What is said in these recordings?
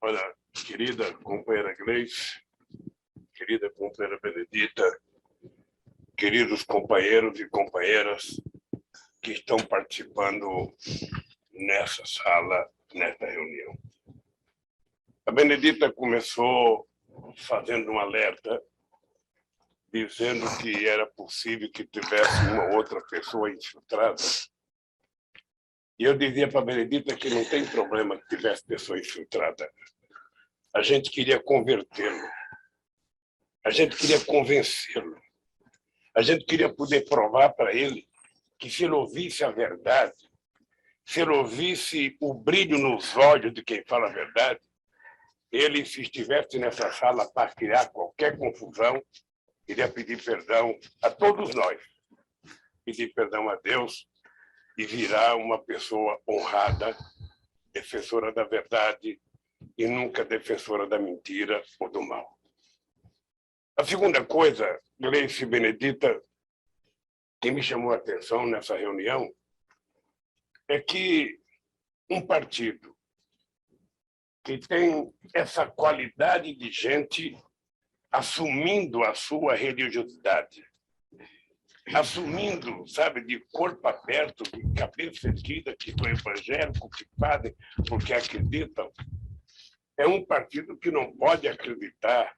Olha, querida companheira Gleice, querida companheira Benedita, queridos companheiros e companheiras que estão participando nessa sala, nesta reunião. A Benedita começou fazendo um alerta, dizendo que era possível que tivesse uma outra pessoa infiltrada. E eu dizia para a Benedita que não tem problema que tivesse pessoa infiltrada. A gente queria convertê-lo. A gente queria convencê-lo. A gente queria poder provar para ele que se ele ouvisse a verdade, se ele ouvisse o brilho nos olhos de quem fala a verdade, ele, se estivesse nessa sala para criar qualquer confusão, iria pedir perdão a todos nós, pedir perdão a Deus e virar uma pessoa honrada, defensora da verdade e nunca defensora da mentira ou do mal. A segunda coisa, Gleice e Benedita, que me chamou a atenção nessa reunião, é que um partido que tem essa qualidade de gente assumindo a sua religiosidade, assumindo, sabe, de corpo aberto, de cabeça erguida, que são evangélicos, que fazem porque acreditam, é um partido que não pode acreditar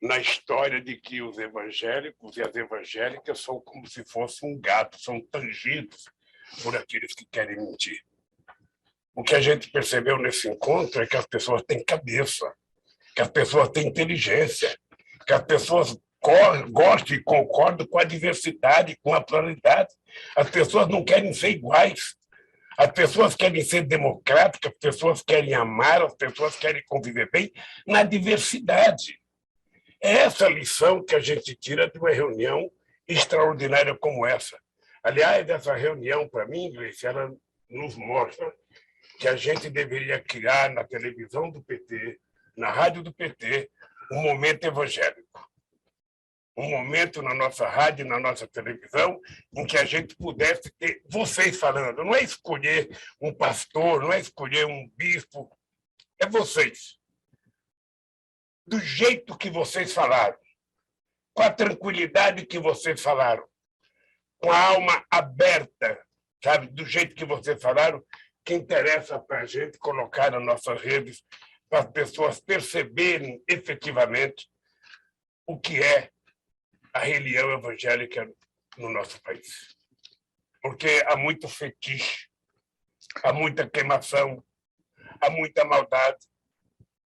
na história de que os evangélicos e as evangélicas são como se fosse um gato, são tangidos por aqueles que querem mentir. O que a gente percebeu nesse encontro é que as pessoas têm cabeça, que as pessoas têm inteligência, que as pessoas gostam e concordam com a diversidade, com a pluralidade. As pessoas não querem ser iguais. As pessoas querem ser democráticas, as pessoas querem amar, as pessoas querem conviver bem na diversidade. É essa lição que a gente tira de uma reunião extraordinária como essa. Aliás, essa reunião, para mim, Gleice, ela nos mostra que a gente deveria criar na televisão do PT, na rádio do PT, um momento evangélico. Um momento na nossa rádio, na nossa televisão, em que a gente pudesse ter vocês falando. Não é escolher um pastor, não é escolher um bispo, é vocês. Do jeito que vocês falaram, com a tranquilidade que vocês falaram, com a alma aberta, sabe, do jeito que vocês falaram, que interessa para a gente colocar nas nossas redes, para as pessoas perceberem efetivamente o que é a religião evangélica no nosso país. Porque há muito fetiche, há muita queimação, há muita maldade,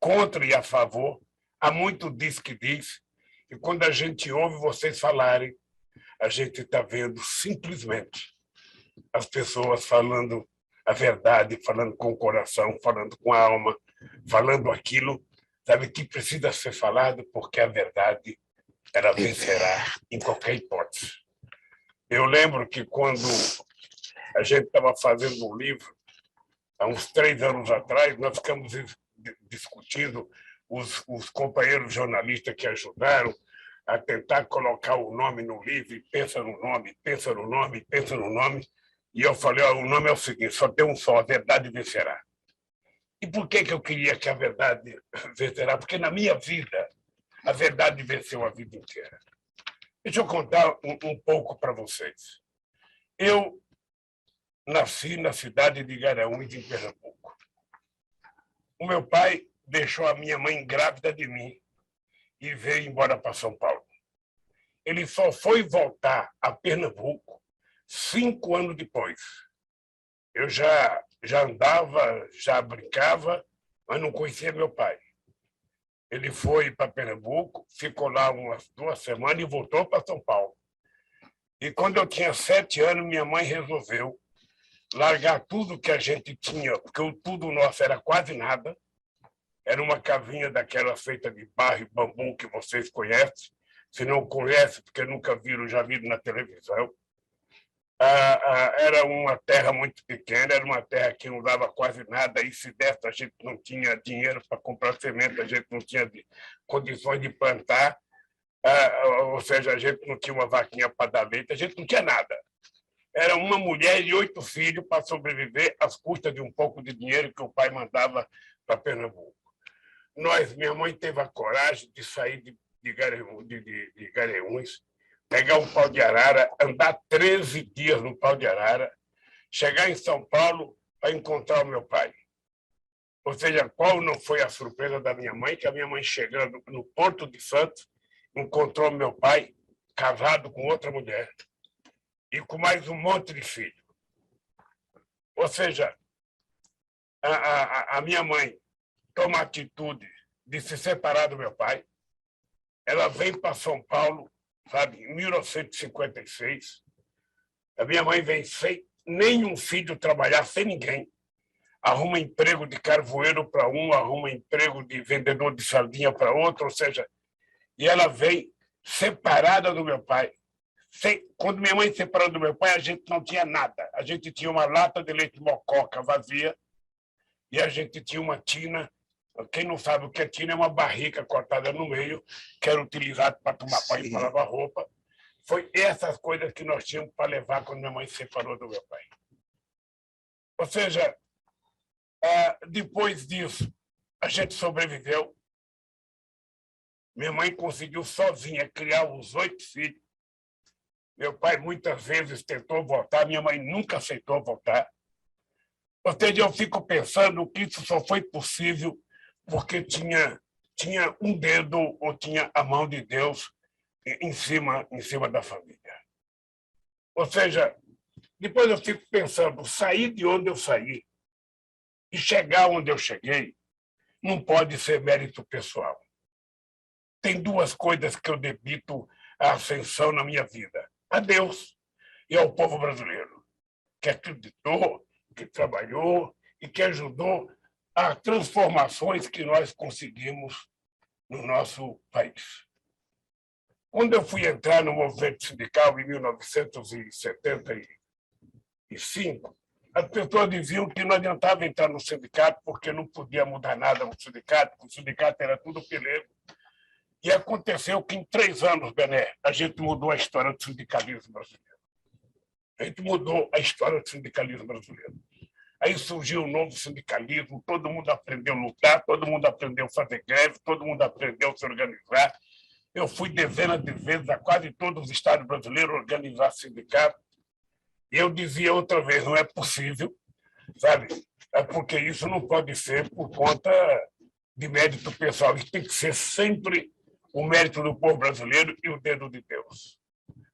contra e a favor, há muito diz que diz, e quando a gente ouve vocês falarem, a gente está vendo simplesmente as pessoas falando a verdade, falando com o coração, falando com a alma, falando aquilo, sabe, que precisa ser falado, porque a verdade ela vencerá em qualquer hipótese. Eu lembro que quando a gente estava fazendo um livro, há uns 3 anos atrás, nós ficamos discutindo, os companheiros jornalistas que ajudaram a tentar colocar o nome no livro, e pensa no nome, pensa no nome, pensa no nome, e eu falei, o nome é o seguinte, só tem um só, a verdade vencerá. E por que eu queria que a verdade vencerá? Porque na minha vida, a verdade venceu a vida inteira. Deixa eu contar um pouco para vocês. Eu nasci na cidade de Garanhuns, em Pernambuco. O meu pai deixou a minha mãe grávida de mim e veio embora para São Paulo. Ele só foi voltar a Pernambuco 5 anos depois. Eu já andava, já brincava, mas não conhecia meu pai. Ele foi para Pernambuco, ficou lá umas 2 semanas e voltou para São Paulo. E quando eu tinha 7 anos, minha mãe resolveu largar tudo que a gente tinha, porque o tudo nosso era quase nada. Era uma casinha daquela feita de barro e bambu que vocês conhecem. Se não conhecem, porque nunca viram, já viram na televisão. Era uma terra muito pequena, era uma terra que não dava quase nada, e se desse a gente não tinha dinheiro para comprar semente, a gente não tinha condições de plantar, ou seja, a gente não tinha uma vaquinha para dar leite, a gente não tinha nada. Era uma mulher e 8 filhos para sobreviver às custas de um pouco de dinheiro que o pai mandava para Pernambuco. minha mãe teve a coragem de sair de Garanhuns, pegar um pau de arara, andar 13 dias no pau de arara, chegar em São Paulo para encontrar o meu pai. Ou seja, qual não foi a surpresa da minha mãe, que a minha mãe, chegando no Porto de Santos, encontrou meu pai casado com outra mulher e com mais um monte de filhos. Ou seja, a minha mãe toma a atitude de se separar do meu pai, ela vem para São Paulo, sabe, em 1956. A minha mãe vem sem nenhum filho trabalhar, sem ninguém. Arruma emprego de carvoeiro para um, arruma emprego de vendedor de sardinha para outro, ou seja, e ela vem separada do meu pai. Quando minha mãe se separou do meu pai, a gente não tinha nada. A gente tinha uma lata de leite mococa vazia e a gente tinha uma tina. Quem não sabe o que é tina, é uma barrica cortada no meio, que era utilizada para tomar banho e para lavar roupa. Foi essas coisas que nós tínhamos para levar quando minha mãe se separou do meu pai. Ou seja, depois disso, a gente sobreviveu. Minha mãe conseguiu sozinha criar os 8 filhos. Meu pai muitas vezes tentou voltar, minha mãe nunca aceitou voltar. Ou seja, eu fico pensando que isso só foi possível porque tinha um dedo ou tinha a mão de Deus em cima da família. Ou seja, depois eu fico pensando, sair de onde eu saí e chegar onde eu cheguei não pode ser mérito pessoal. Tem 2 coisas que eu debito a ascensão na minha vida: a Deus e ao povo brasileiro, que acreditou, que trabalhou e que ajudou as transformações que nós conseguimos no nosso país. Quando eu fui entrar no movimento sindical em 1975, as pessoas diziam que não adiantava entrar no sindicato porque não podia mudar nada no sindicato, porque o sindicato era tudo pelego. E aconteceu que, em 3 anos, Bené, a gente mudou a história do sindicalismo brasileiro. A gente mudou a história do sindicalismo brasileiro. Aí surgiu um novo sindicalismo, todo mundo aprendeu a lutar, todo mundo aprendeu a fazer greve, todo mundo aprendeu a se organizar. Eu fui dezenas de vezes a quase todos os estados brasileiros organizar sindicato. E eu dizia outra vez, não é possível, sabe? É porque isso não pode ser por conta de mérito pessoal. Isso tem que ser sempre o mérito do povo brasileiro e o dedo de Deus.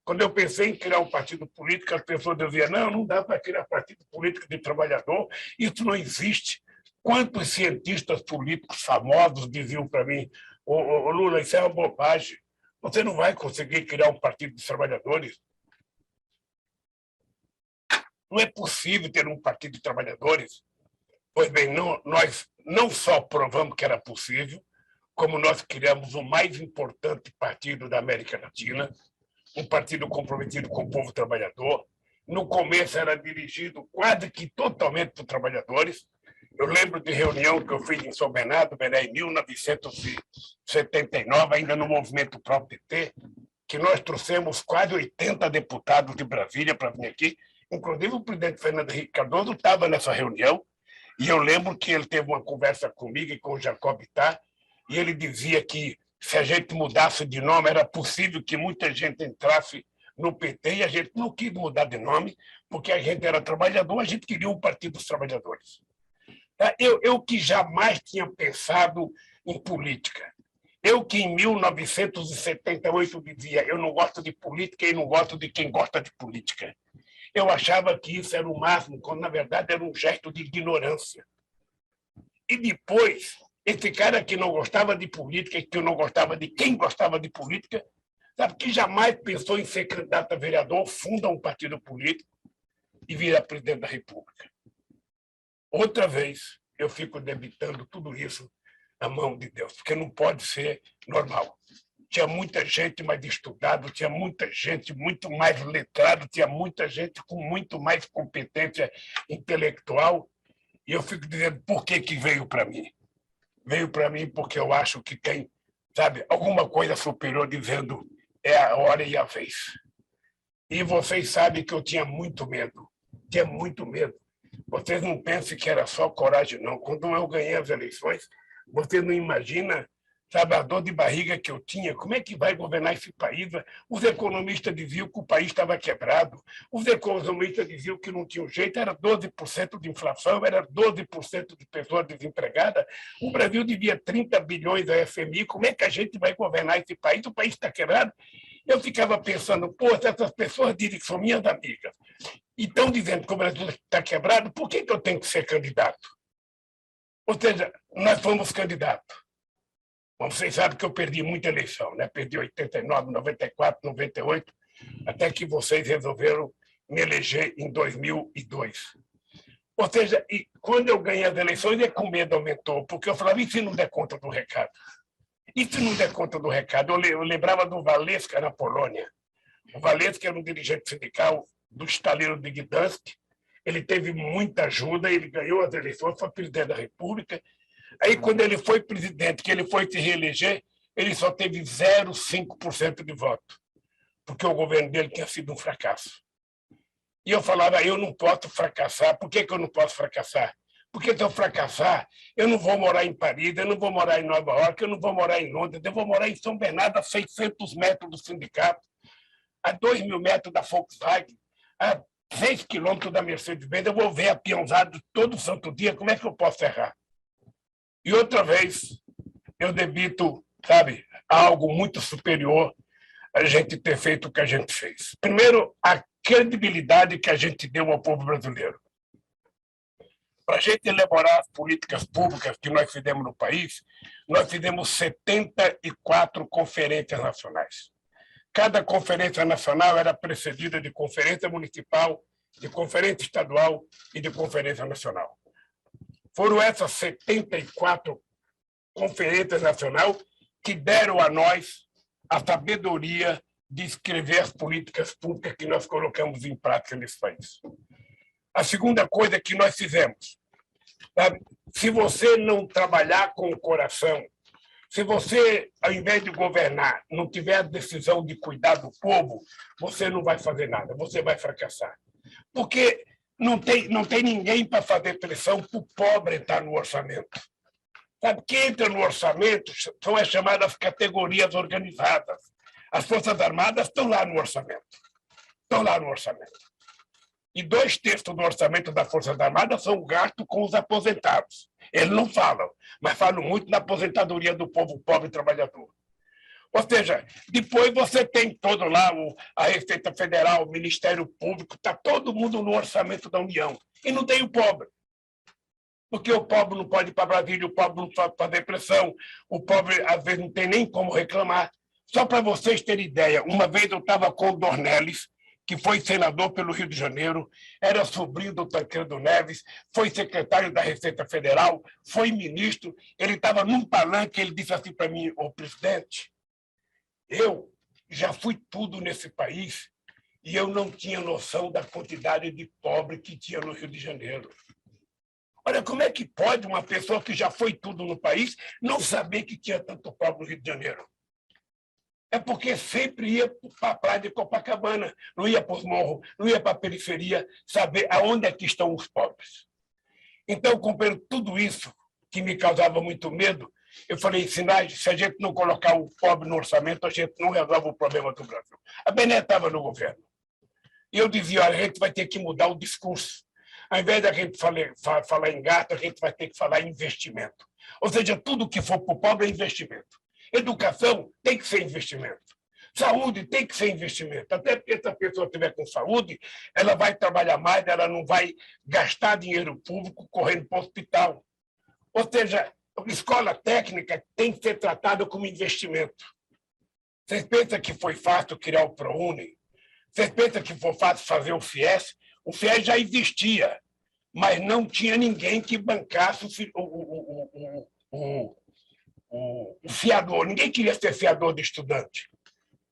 Quando eu pensei em criar um partido político, as pessoas diziam, não dá para criar partido político de trabalhador, isso não existe. Quantos cientistas políticos famosos diziam para mim, ô Lula, isso é uma bobagem, você não vai conseguir criar um partido de trabalhadores. Não é possível ter um partido de trabalhadores. Pois bem, nós não só provamos que era possível, como nós criamos o mais importante partido da América Latina, um partido comprometido com o povo trabalhador. No começo era dirigido quase que totalmente por trabalhadores. Eu lembro de reunião que eu fiz em São Bernardo, em 1979, ainda no movimento próprio PT, que nós trouxemos quase 80 deputados de Brasília para vir aqui. Inclusive, o presidente Fernando Henrique Cardoso estava nessa reunião, e eu lembro que ele teve uma conversa comigo e com o Jacob Ittar, e ele dizia que, se a gente mudasse de nome, era possível que muita gente entrasse no PT, e a gente não quis mudar de nome, porque a gente era trabalhador, a gente queria um partido dos trabalhadores. Eu que jamais tinha pensado em política, eu que em 1978 dizia, eu não gosto de política e não gosto de quem gosta de política. Eu achava que isso era o máximo, quando na verdade era um gesto de ignorância. E depois, esse cara que não gostava de política e que não gostava de quem gostava de política, sabe, que jamais pensou em ser candidato a vereador, funda um partido político e vira presidente da República. Outra vez, eu fico debitando tudo isso à mão de Deus, porque não pode ser normal. Tinha muita gente mais estudada, tinha muita gente muito mais letrada, tinha muita gente com muito mais competência intelectual, e eu fico dizendo, por que veio para mim? Veio para mim porque eu acho que tem, sabe, alguma coisa superior dizendo, é a hora e a vez. E vocês sabem que eu tinha muito medo. Vocês não pensem que era só coragem, não. Quando eu ganhei as eleições, Você não imagina, sabe, a dor de barriga que eu tinha. Como é que vai governar esse país? Os economistas diziam que o país estava quebrado. Os economistas diziam que não tinha jeito. Era 12% de inflação, era 12% de pessoas desempregadas. O Brasil devia 30 bilhões à FMI. Como é que a gente vai governar esse país? O país está quebrado. Eu ficava pensando, pô, se essas pessoas dizem que são minhas amigas e estão dizendo que o Brasil está quebrado, por que eu tenho que ser candidato? Ou seja, nós fomos candidatos. Bom, vocês sabem que eu perdi muita eleição, né? Perdi 89, 94, 98, até que vocês resolveram me eleger em 2002. Ou seja, e quando eu ganhei as eleições, é que o medo aumentou, porque eu falava, e se não der conta do recado? E se não der conta do recado? Eu lembrava do Waleska na Polônia. O Waleska era um dirigente sindical do estaleiro de Gdansk. Ele teve muita ajuda, ele ganhou as eleições, foi presidente da República. Aí, quando ele foi presidente, que ele foi se reeleger, ele só teve 0,5% de voto, porque o governo dele tinha sido um fracasso. E eu falava, eu não posso fracassar. Por que eu não posso fracassar? Porque se eu fracassar, eu não vou morar em Paris, eu não vou morar em Nova York, eu não vou morar em Londres, eu vou morar em São Bernardo, a 600 metros do sindicato, a 2.000 metros da Volkswagen, a 6 quilômetros da Mercedes-Benz. Eu vou ver a peãozada todo santo dia, como é que eu posso errar? E outra vez, eu debito, sabe, algo muito superior a gente ter feito o que a gente fez. Primeiro, a credibilidade que a gente deu ao povo brasileiro. Para a gente elaborar as políticas públicas que nós fizemos no país, nós fizemos 74 conferências nacionais. Cada conferência nacional era precedida de conferência municipal, de conferência estadual e de conferência nacional. Foram essas 74 conferências nacionais que deram a nós a sabedoria de escrever as políticas públicas que nós colocamos em prática nesse país. A segunda coisa que nós fizemos, sabe? Se você não trabalhar com o coração, se você, ao invés de governar, não tiver a decisão de cuidar do povo, você não vai fazer nada, você vai fracassar. Porque não tem ninguém para fazer pressão para o pobre estar no orçamento. Sabe, quem entra no orçamento são as chamadas categorias organizadas. As Forças Armadas estão lá no orçamento. Estão lá no orçamento. E 2/3 do orçamento das Forças Armadas são gastos com os aposentados. Eles não falam, mas falam muito na aposentadoria do povo pobre e trabalhador. Ou seja, depois você tem todo lá a Receita Federal, o Ministério Público, está todo mundo no orçamento da União. E não tem o pobre. Porque o pobre não pode ir para Brasília, o pobre não pode fazer pressão, o pobre, às vezes, não tem nem como reclamar. Só para vocês terem ideia, uma vez eu estava com o Dornelles, que foi senador pelo Rio de Janeiro, era sobrinho do Tancredo Neves, foi secretário da Receita Federal, foi ministro. Ele estava num palanque, ele disse assim para mim, ô presidente, eu já fui tudo nesse país e eu não tinha noção da quantidade de pobre que tinha no Rio de Janeiro. Olha, como é que pode uma pessoa que já foi tudo no país não saber que tinha tanto pobre no Rio de Janeiro? É porque sempre ia para a praia de Copacabana, não ia para os morros, não ia para a periferia, saber aonde é que estão os pobres. Então, compreendo tudo isso, que me causava muito medo, eu falei, Sinage, se a gente não colocar o pobre no orçamento, a gente não resolve o problema do Brasil. A Bené estava no governo. E eu dizia, olha, a gente vai ter que mudar o discurso. Ao invés da gente falar em gasto, a gente vai ter que falar em investimento. Ou seja, tudo que for para o pobre é investimento. Educação tem que ser investimento. Saúde tem que ser investimento. Até porque se a pessoa estiver com saúde, ela vai trabalhar mais, ela não vai gastar dinheiro público correndo para o hospital. Ou seja, a escola técnica tem que ser tratada como investimento. Vocês pensam que foi fácil criar o ProUni? Vocês pensam que foi fácil fazer o FIES? O FIES já existia, mas não tinha ninguém que bancasse o fiador. Ninguém queria ser fiador de estudante.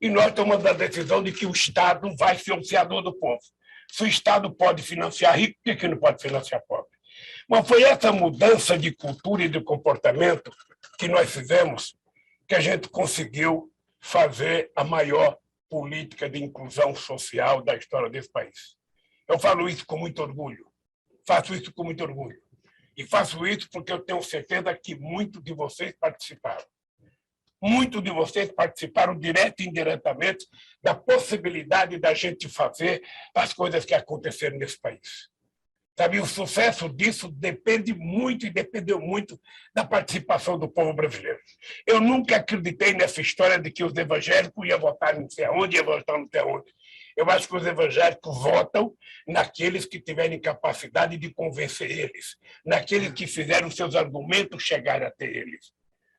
E nós tomamos a decisão de que o Estado vai ser o fiador do povo. Se o Estado pode financiar rico, por que não pode financiar pobre? Mas foi essa mudança de cultura e de comportamento que nós fizemos que a gente conseguiu fazer a maior política de inclusão social da história desse país. Eu falo isso com muito orgulho. Faço isso com muito orgulho. E faço isso porque eu tenho certeza que muitos de vocês participaram. Muitos de vocês participaram direto e indiretamente da possibilidade da gente fazer as coisas que aconteceram nesse país. Sabe, o sucesso disso depende muito e dependeu muito da participação do povo brasileiro. Eu nunca acreditei nessa história de que os evangélicos iam votar não sei aonde, iam votar não sei aonde. Eu acho que os evangélicos votam naqueles que tiverem capacidade de convencer eles, naqueles que fizeram seus argumentos chegarem até eles.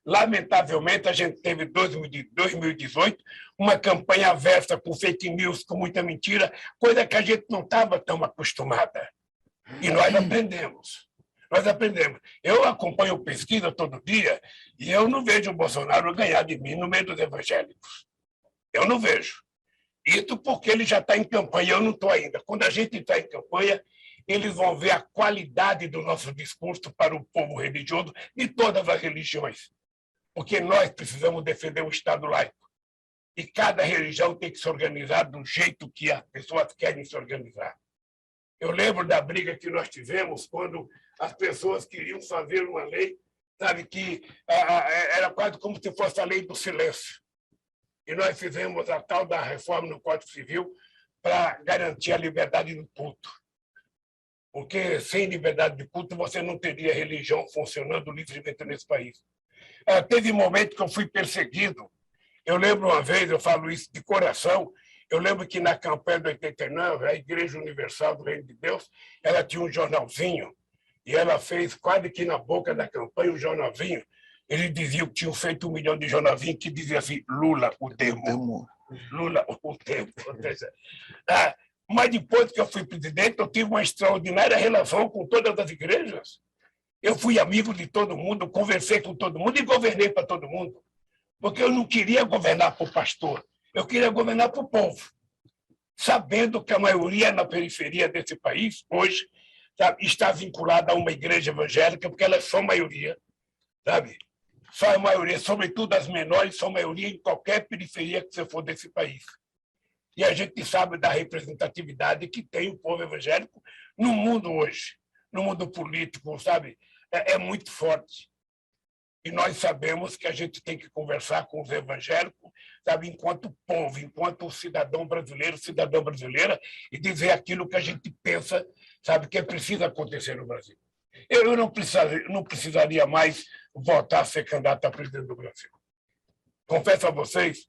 Lamentavelmente, a gente teve em 2018 uma campanha aversa com fake news, com muita mentira, coisa que a gente não estava tão acostumada. E nós aprendemos. Nós aprendemos. Eu acompanho pesquisa todo dia e eu não vejo o Bolsonaro ganhar de mim no meio dos evangélicos. Eu não vejo. Isso porque ele já está em campanha, eu não estou ainda. Quando a gente está em campanha, eles vão ver a qualidade do nosso discurso para o povo religioso de todas as religiões. Porque nós precisamos defender o Estado laico. E cada religião tem que se organizar do jeito que as pessoas querem se organizar. Eu lembro da briga que nós tivemos quando as pessoas queriam fazer uma lei, sabe, que era quase como se fosse a lei do silêncio. E nós fizemos a tal da reforma no Código Civil para garantir a liberdade do culto. Porque sem liberdade de culto você não teria religião funcionando livremente nesse país. Teve momentos que eu fui perseguido. Eu lembro uma vez, eu falo isso de coração, eu lembro que na campanha de 89, a Igreja Universal do Reino de Deus, ela tinha um jornalzinho, e ela fez quase que na boca da campanha um jornalzinho. Eles diziam que tinham feito 1 milhão de jornalzinhos que dizia assim, Lula, o demo. Lula, o demo. Mas depois que eu fui presidente, eu tive uma extraordinária relação com todas as igrejas. Eu fui amigo de todo mundo, conversei com todo mundo e governei para todo mundo. Porque eu não queria governar para o pastor, eu queria governar para o povo. Sabendo que a maioria na periferia desse país, hoje, sabe, está vinculada a uma igreja evangélica, porque elas são maioria, sabe? Só a maioria, sobretudo as menores, são maioria em qualquer periferia que você for desse país. E a gente sabe da representatividade que tem o povo evangélico no mundo hoje, no mundo político, sabe? É muito forte. E nós sabemos que a gente tem que conversar com os evangélicos, sabe, enquanto povo, enquanto cidadão brasileiro, cidadã brasileira, e dizer aquilo que a gente pensa, sabe, que precisa acontecer no Brasil. Eu não precisaria mais voltar a ser candidato a presidente do Brasil. Confesso a vocês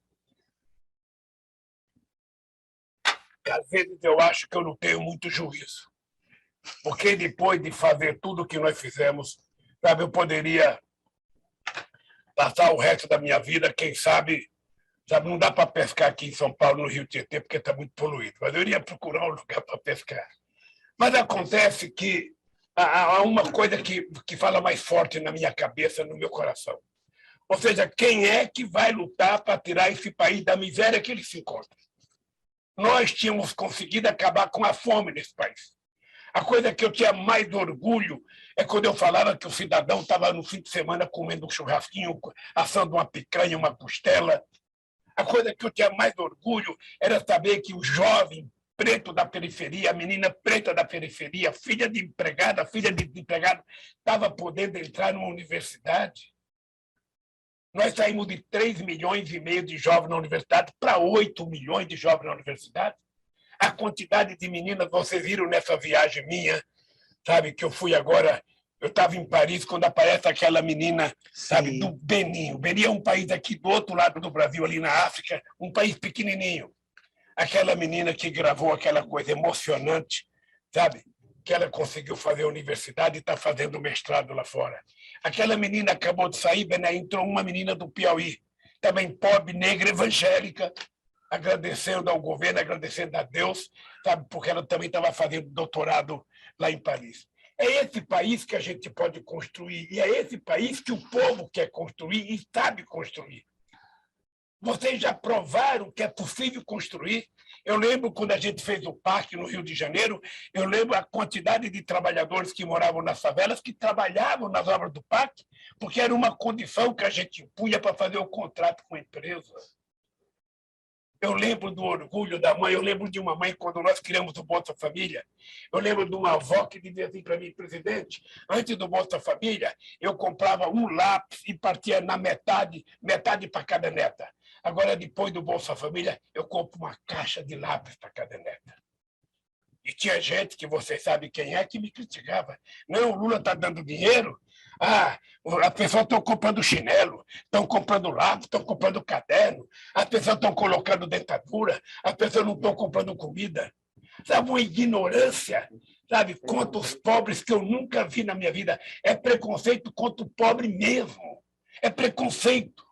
que às vezes eu acho que eu não tenho muito juízo. Porque depois de fazer tudo o que nós fizemos, sabe, eu poderia passar o resto da minha vida, quem sabe, não dá para pescar aqui em São Paulo, no Rio Tietê, porque está muito poluído, mas eu iria procurar um lugar para pescar. Mas acontece que há uma coisa que fala mais forte na minha cabeça, no meu coração. Ou seja, quem é que vai lutar para tirar esse país da miséria que ele se encontra? Nós tínhamos conseguido acabar com a fome nesse país. A coisa que eu tinha mais orgulho é quando eu falava que o cidadão estava no fim de semana comendo um churrasquinho, assando uma picanha, uma costela. A coisa que eu tinha mais orgulho era saber que o jovem preto da periferia, a menina preta da periferia, filha de empregada, filha de empregado, estava podendo entrar numa universidade. Nós saímos de 3,5 milhões de jovens na universidade para 8 milhões de jovens na universidade. A quantidade de meninas, vocês viram nessa viagem minha, sabe, que eu fui agora, eu estava em Paris, quando aparece aquela menina, sabe, do Benin. O Benin é um país aqui do outro lado do Brasil, ali na África, um país pequenininho. Aquela menina que gravou aquela coisa emocionante, sabe, que ela conseguiu fazer a universidade e está fazendo mestrado lá fora. Aquela menina acabou de sair, né, entrou uma menina do Piauí, também pobre, negra, evangélica, agradecendo ao governo, agradecendo a Deus, sabe, porque ela também estava fazendo doutorado lá em Paris. É esse país que a gente pode construir, e é esse país que o povo quer construir e sabe construir. Vocês já provaram que é possível construir? Eu lembro quando a gente fez o parque no Rio de Janeiro, eu lembro a quantidade de trabalhadores que moravam nas favelas, que trabalhavam nas obras do parque, porque era uma condição que a gente impunha para fazer o contrato com a empresa. Eu lembro do orgulho da mãe, eu lembro de uma mãe quando nós criamos o Bolsa Família. Eu lembro de uma avó que dizia assim para mim, presidente, antes do Bolsa Família, eu comprava um lápis e partia na metade, metade para cada neta. Agora, depois do Bolsa Família, eu compro uma caixa de lápis para cada neta. E tinha gente, que vocês sabem quem é, que me criticava. Não, o Lula está dando dinheiro. Ah, as pessoas estão comprando chinelo, estão comprando lápis, estão comprando caderno, as pessoas estão colocando dentadura, as pessoas não estão comprando comida. Sabe, uma ignorância, sabe, contra os pobres que eu nunca vi na minha vida. É preconceito contra o pobre mesmo. É preconceito.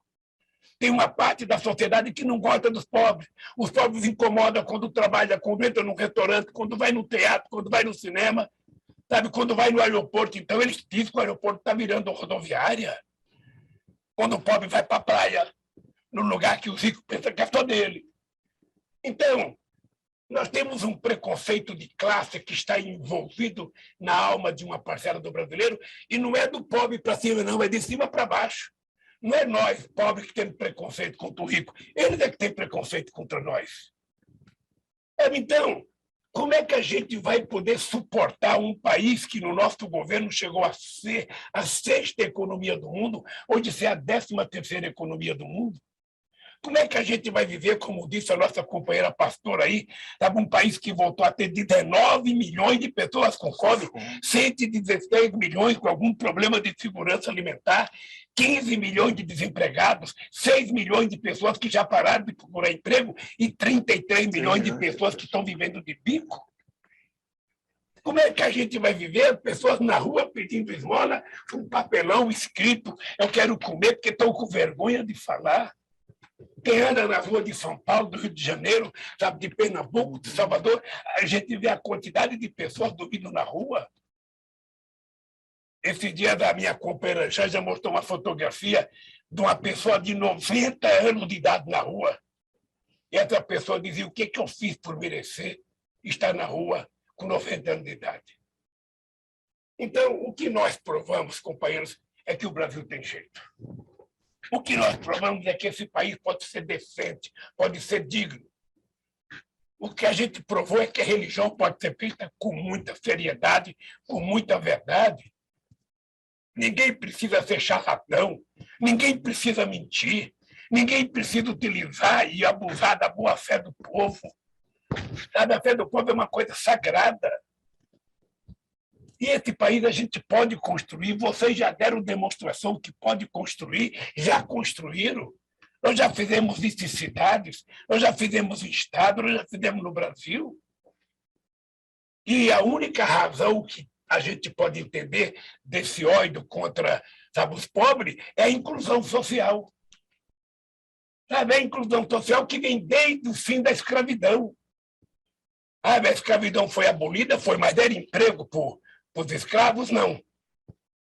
Tem uma parte da sociedade que não gosta dos pobres. Os pobres incomodam quando trabalha, quando entra num restaurante, quando vai no teatro, quando vai no cinema, sabe? Quando vai no aeroporto. Então, eles dizem que o aeroporto está virando rodoviária. Quando o pobre vai para a praia, no lugar que os ricos pensam que é só dele. Então, nós temos um preconceito de classe que está envolvido na alma de uma parcela do brasileiro, e não é do pobre para cima, não, é de cima para baixo. Não é nós, pobres, que temos preconceito contra o rico. Eles é que têm preconceito contra nós. Então, como é que a gente vai poder suportar um país que no nosso governo chegou a ser a 6ª economia do mundo, ou de ser a 13ª economia do mundo? Como é que a gente vai viver, como disse a nossa companheira pastora aí, sabe, um país que voltou a ter 19 milhões de pessoas com fome, 116 milhões com algum problema de segurança alimentar, 15 milhões de desempregados, 6 milhões de pessoas que já pararam de procurar emprego e 33 milhões de pessoas que estão vivendo de bico? Como é que a gente vai viver? Pessoas na rua pedindo esmola, com um papelão escrito, eu quero comer porque estão com vergonha de falar. Quem anda na rua de São Paulo, do Rio de Janeiro, sabe, de Pernambuco, de Salvador, a gente vê a quantidade de pessoas dormindo na rua. Esse dia da minha companheira já mostrou uma fotografia de uma pessoa de 90 anos de idade na rua. E essa pessoa dizia, o que eu fiz por merecer estar na rua com 90 anos de idade? Então, o que nós provamos, companheiros, é que o Brasil tem jeito. O que nós provamos é que esse país pode ser decente, pode ser digno. O que a gente provou é que a religião pode ser feita com muita seriedade, com muita verdade. Ninguém precisa ser charlatão, ninguém precisa mentir, ninguém precisa utilizar e abusar da boa-fé do povo. A fé do povo é uma coisa sagrada. E esse país a gente pode construir, vocês já deram demonstração que pode construir, já construíram. Nós já fizemos isso em cidades, nós já fizemos em estado, nós já fizemos no Brasil. E a única razão que a gente pode entender desse ódio contra, sabe, os pobres é a inclusão social. Sabe, a inclusão social que vem desde o fim da escravidão. A escravidão foi abolida, foi, mas era emprego para os escravos, não.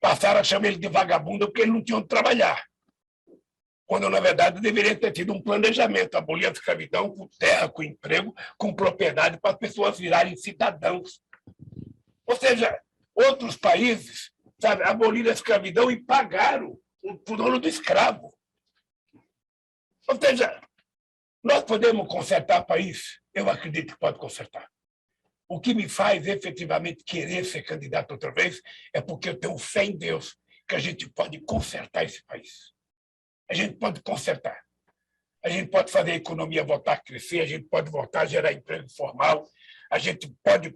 Passaram a chamar ele de vagabundo porque eles não tinham de trabalhar. Quando, na verdade, deveria ter tido um planejamento, abolir a escravidão com terra, com emprego, com propriedade, para as pessoas virarem cidadãos. Ou seja, outros países, sabe, aboliram a escravidão e pagaram o dono do escravo. Ou seja, nós podemos consertar o país? Eu acredito que pode consertar. O que me faz efetivamente querer ser candidato outra vez é porque eu tenho fé em Deus que a gente pode consertar esse país. A gente pode consertar. A gente pode fazer a economia voltar a crescer, a gente pode voltar a gerar emprego formal, a gente pode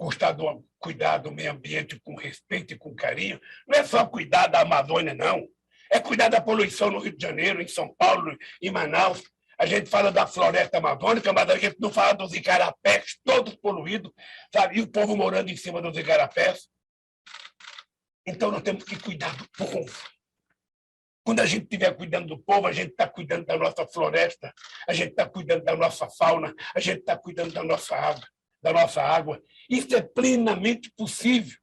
cuidar do meio ambiente com respeito e com carinho. Não é só cuidar da Amazônia, não. É cuidar da poluição no Rio de Janeiro, em São Paulo, em Manaus. A gente fala da floresta amazônica, mas a gente não fala dos igarapés, todos poluídos, sabe? E o povo morando em cima dos igarapés. Então, nós temos que cuidar do povo. Quando a gente estiver cuidando do povo, a gente está cuidando da nossa floresta, a gente está cuidando da nossa fauna, a gente está cuidando da nossa água. Isso é plenamente possível.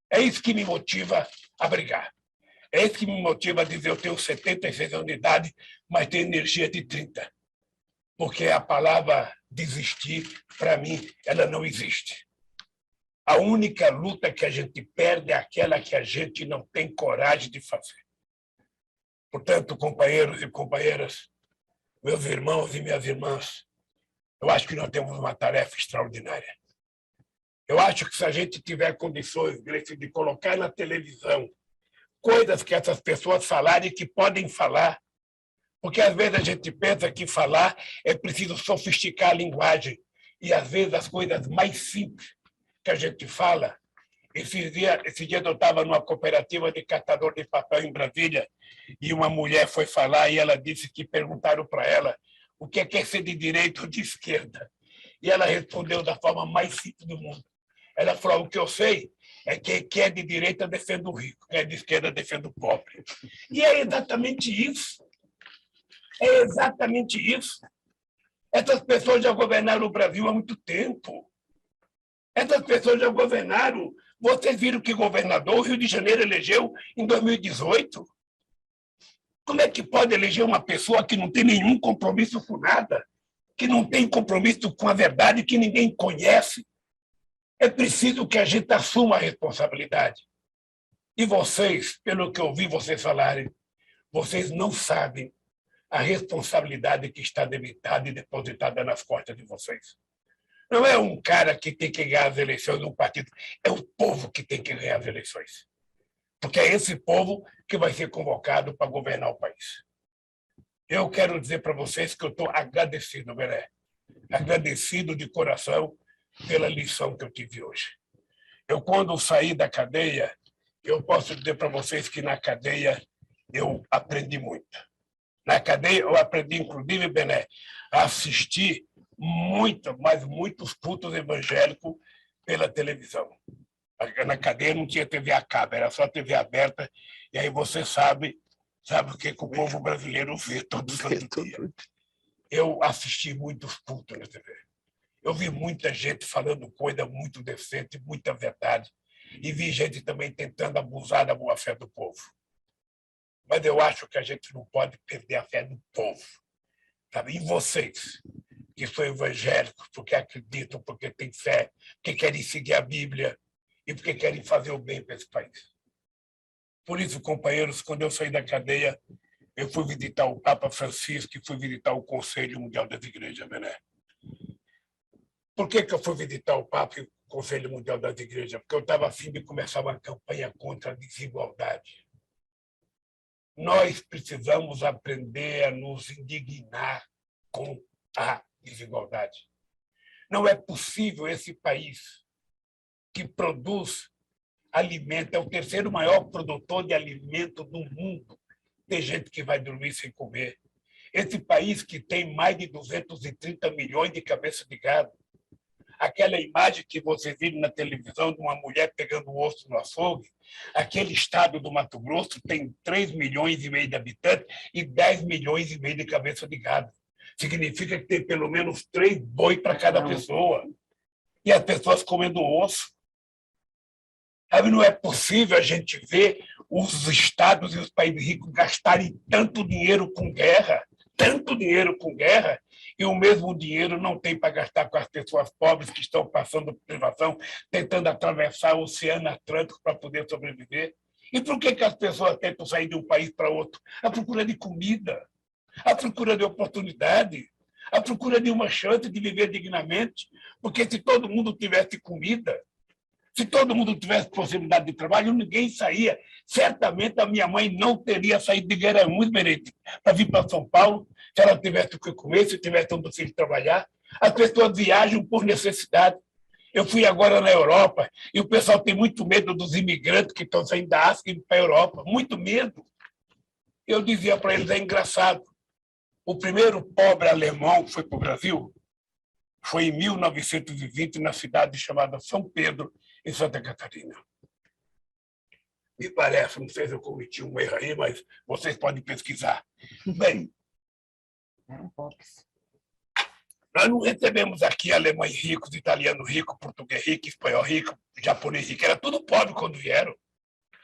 É isso que me motiva a brigar. É isso que me motiva a dizer, eu tenho 76 anos de idade, mas tenho energia de 30. Porque a palavra desistir, para mim, ela não existe. A única luta que a gente perde é aquela que a gente não tem coragem de fazer. Portanto, companheiros e companheiras, meus irmãos e minhas irmãs, eu acho que nós temos uma tarefa extraordinária. Eu acho que se a gente tiver condições, Gleice, de colocar na televisão coisas que essas pessoas falarem que podem falar, porque às vezes a gente pensa que falar é preciso sofisticar a linguagem, e às vezes as coisas mais simples que a gente fala. Esse dia eu estava numa cooperativa de catador de papel em Brasília, e uma mulher foi falar e ela disse que perguntaram para ela o que é ser de direita ou de esquerda. E ela respondeu da forma mais simples do mundo. Ela falou: o que eu sei é que quem é de direita defende o rico, quem é de esquerda defende o pobre. E é exatamente isso. É exatamente isso. Essas pessoas já governaram o Brasil há muito tempo. Essas pessoas já governaram. Vocês viram que governador o Rio de Janeiro elegeu em 2018? Como é que pode eleger uma pessoa que não tem nenhum compromisso com nada, que não tem compromisso com a verdade, que ninguém conhece? É preciso que a gente assuma a responsabilidade. E vocês, pelo que eu ouvi vocês falarem, vocês não sabem a responsabilidade que está debitada e depositada nas costas de vocês. Não é um cara que tem que ganhar as eleições de um partido, é o povo que tem que ganhar as eleições. Porque é esse povo que vai ser convocado para governar o país. Eu quero dizer para vocês que eu estou agradecido, Beré, agradecido de coração pela lição que eu tive hoje. Eu, quando saí da cadeia, eu posso dizer para vocês que na cadeia eu aprendi muito. Na cadeia eu aprendi, inclusive, Bené, a assistir muitos cultos evangélicos pela televisão. Na cadeia não tinha TV a cabo, era só TV aberta, e aí você sabe o que o povo brasileiro vê todo santo dia. Eu assisti muitos cultos na TV. Eu vi muita gente falando coisa muito decente, muita verdade, e vi gente também tentando abusar da boa-fé do povo. Mas eu acho que a gente não pode perder a fé do povo. Sabe? E vocês, que são evangélicos, porque acreditam, porque têm fé, porque querem seguir a Bíblia e porque querem fazer o bem para esse país. Por isso, companheiros, quando eu saí da cadeia, eu fui visitar o Papa Francisco e fui visitar o Conselho Mundial das Igrejas, Bené. Por que eu fui visitar o Papa e o Conselho Mundial das Igrejas? Porque eu estava a fim de começar uma campanha contra a desigualdade. Nós precisamos aprender a nos indignar com a desigualdade. Não é possível esse país que produz alimento, é o terceiro maior produtor de alimento do mundo, ter gente que vai dormir sem comer. Esse país que tem mais de 230 milhões de cabeças de gado. Aquela imagem que vocês viram na televisão de uma mulher pegando o osso no açougue, aquele estado do Mato Grosso tem 3 milhões e meio de habitantes e 10 milhões e meio de cabeça de gado. Significa que tem pelo menos 3 boi para cada pessoa. E as pessoas comendo osso. Sabe, não é possível a gente ver os estados e os países ricos gastarem tanto dinheiro com guerra, e o mesmo dinheiro não tem para gastar com as pessoas pobres que estão passando por privação, tentando atravessar o Oceano Atlântico para poder sobreviver. E por que as pessoas tentam sair de um país para outro? À procura de comida, à procura de oportunidade, à procura de uma chance de viver dignamente. Porque se todo mundo tivesse comida, se todo mundo tivesse possibilidade de trabalho, ninguém saía. Certamente a minha mãe não teria saído de Guaramuns, Benedito, para vir para São Paulo, se ela tivesse o que comer, se tivesse onde filho trabalhar. As pessoas viajam por necessidade. Eu fui agora na Europa e o pessoal tem muito medo dos imigrantes que estão saindo da África e indo para a Europa. Muito medo. Eu dizia para eles, é engraçado. O primeiro pobre alemão que foi para o Brasil foi em 1920, na cidade chamada São Pedro, em Santa Catarina. Me parece, não sei se eu cometi um erro aí, mas vocês podem pesquisar. Bem, nós não recebemos aqui alemães ricos, italianos ricos, português rico, espanhol rico, japonês rico. Era tudo pobre quando vieram.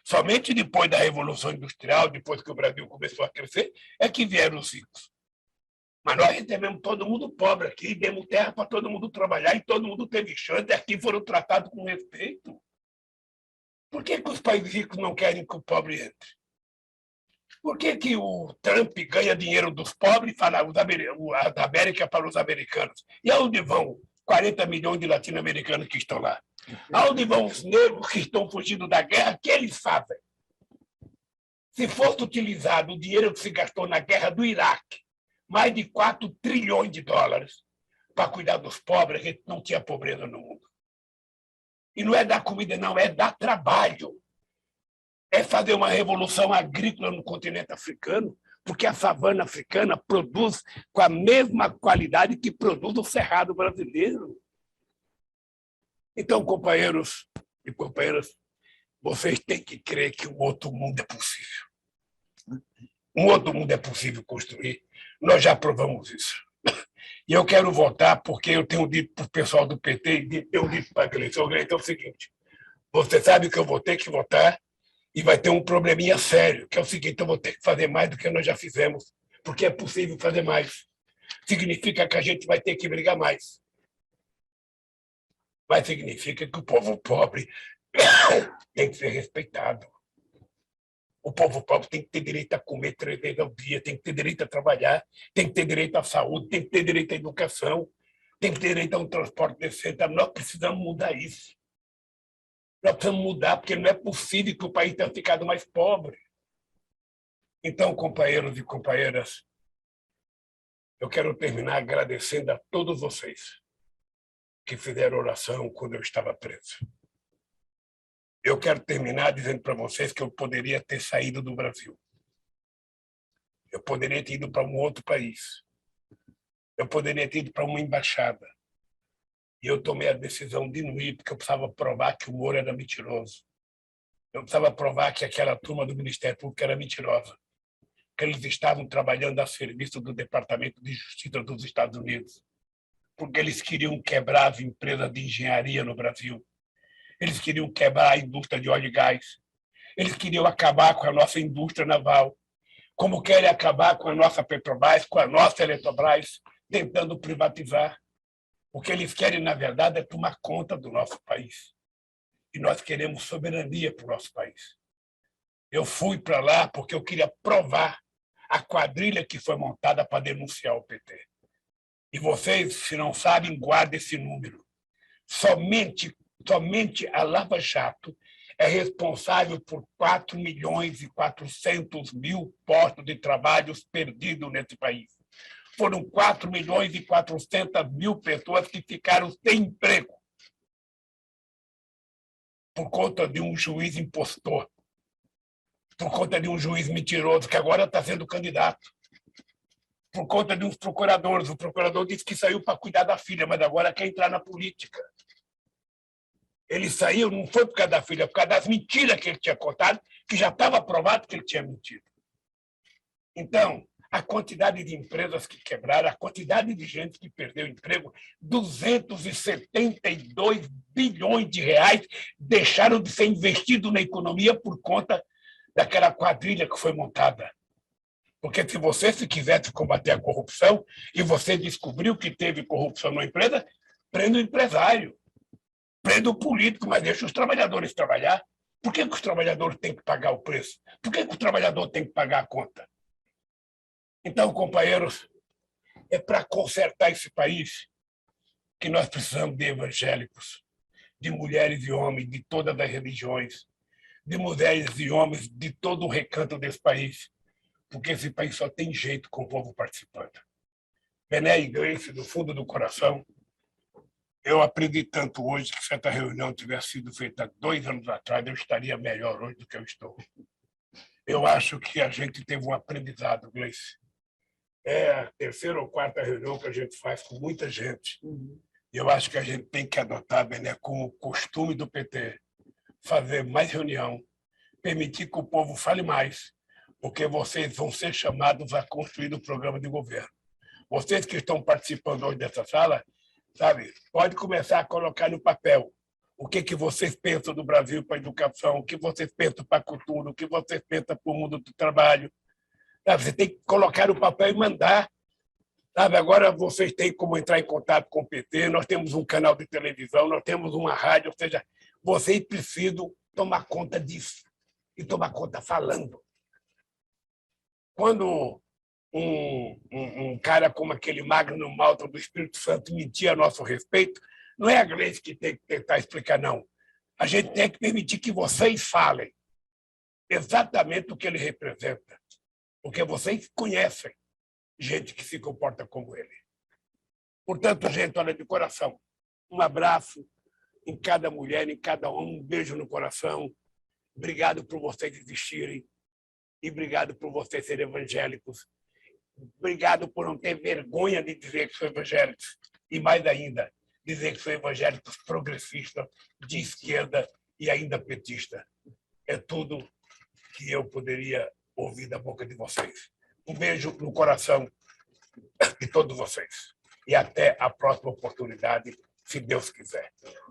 Somente depois da Revolução Industrial, depois que o Brasil começou a crescer, é que vieram os ricos. Mas nós recebemos todo mundo pobre aqui, demos terra para todo mundo trabalhar e todo mundo teve chance, e aqui foram tratados com respeito. Por que os países ricos não querem que o pobre entre? Por que que o Trump ganha dinheiro dos pobres e fala a América para os americanos? E aonde vão 40 milhões de latino-americanos que estão lá? Aonde vão os negros que estão fugindo da guerra? O que eles fazem? Se fosse utilizado o dinheiro que se gastou na guerra do Iraque, mais de 4 trilhões de dólares, para cuidar dos pobres, a gente não tinha pobreza no mundo. E não é dar comida, não, é dar trabalho. É fazer uma revolução agrícola no continente africano, porque a savana africana produz com a mesma qualidade que produz o cerrado brasileiro. Então, companheiros e companheiras, vocês têm que crer que um outro mundo é possível. Um outro mundo é possível construir. Nós já provamos isso. E eu quero votar porque eu tenho dito para o pessoal do PT e tenho dito para a eleição, é o seguinte, você sabe que eu vou ter que votar e vai ter um probleminha sério, que é o seguinte, eu vou ter que fazer mais do que nós já fizemos, porque é possível fazer mais. Significa que a gente vai ter que brigar mais. Mas significa que o povo pobre tem que ser respeitado. O povo pobre tem que ter direito a comer 3 vezes ao dia, tem que ter direito a trabalhar, tem que ter direito à saúde, tem que ter direito à educação, tem que ter direito a um transporte decente. Nós precisamos mudar isso. Nós precisamos mudar, porque não é possível que o país tenha ficado mais pobre. Então, companheiros e companheiras, eu quero terminar agradecendo a todos vocês que fizeram oração quando eu estava preso. Eu quero terminar dizendo para vocês que eu poderia ter saído do Brasil. Eu poderia ter ido para um outro país. Eu poderia ter ido para uma embaixada. E eu tomei a decisão de não ir, porque eu precisava provar que o Moro era mentiroso. Eu precisava provar que aquela turma do Ministério Público era mentirosa, que eles estavam trabalhando a serviço do Departamento de Justiça dos Estados Unidos, porque eles queriam quebrar as empresas de engenharia no Brasil. Eles queriam quebrar a indústria de óleo e gás. Eles queriam acabar com a nossa indústria naval, como querem acabar com a nossa Petrobras, com a nossa Eletrobras, tentando privatizar. O que eles querem, na verdade, é tomar conta do nosso país. E nós queremos soberania para o nosso país. Eu fui para lá porque eu queria provar a quadrilha que foi montada para denunciar o PT. E vocês, se não sabem, guardem esse número. Somente a Lava Jato é responsável por 4.400.000 postos de trabalho perdidos nesse país. Foram 4.400.000 pessoas que ficaram sem emprego por conta de um juiz impostor, por conta de um juiz mentiroso que agora está sendo candidato, por conta de uns procuradores. O procurador disse que saiu para cuidar da filha, mas agora quer entrar na política. Ele saiu, não foi por causa da filha, por causa das mentiras que ele tinha contado, que já estava provado que ele tinha mentido. Então, a quantidade de empresas que quebraram, a quantidade de gente que perdeu emprego, 272 bilhões de reais deixaram de ser investidos na economia por conta daquela quadrilha que foi montada. Porque se você quisesse combater a corrupção e você descobriu que teve corrupção na empresa, prenda o empresário, prenda o político, mas deixa os trabalhadores trabalhar. Por que os trabalhadores têm que pagar o preço? Por que o trabalhador tem que pagar a conta? Então, companheiros, é para consertar esse país que nós precisamos de evangélicos, de mulheres e homens de todas as religiões, de mulheres e homens de todo o recanto desse país, porque esse país só tem jeito com o povo participando. Bené Igreja, do fundo do coração, eu aprendi tanto hoje que se essa reunião tivesse sido feita 2 anos atrás, eu estaria melhor hoje do que eu estou. Eu acho que a gente teve um aprendizado, Gleice. É a 3ª ou 4ª reunião que a gente faz com muita gente. E eu acho que a gente tem que adotar, Bené, como costume do PT, fazer mais reunião, permitir que o povo fale mais, porque vocês vão ser chamados a construir o programa de governo. Vocês que estão participando hoje dessa sala, sabe, pode começar a colocar no papel o que vocês pensam do Brasil para a educação, o que vocês pensam para a cultura, o que vocês pensam para o mundo do trabalho. Sabe, você tem que colocar no papel e mandar. Sabe, agora vocês têm como entrar em contato com o PT, nós temos um canal de televisão, nós temos uma rádio, ou seja, vocês precisam tomar conta disso e tomar conta falando. Quando um cara como aquele Magno Malta do Espírito Santo mentia a nosso respeito, não é a Gleice que tem que tentar explicar, não. A gente tem que permitir que vocês falem exatamente o que ele representa, porque vocês conhecem gente que se comporta como ele. Portanto, gente, olha, de coração, um abraço em cada mulher, em cada homem, um beijo no coração. Obrigado por vocês existirem e obrigado por vocês serem evangélicos. Obrigado por não ter vergonha de dizer que são evangélicos e, mais ainda, dizer que são evangélicos progressistas, de esquerda e ainda petista. É tudo que eu poderia ouvir da boca de vocês. Um beijo no coração de todos vocês. E até a próxima oportunidade, se Deus quiser.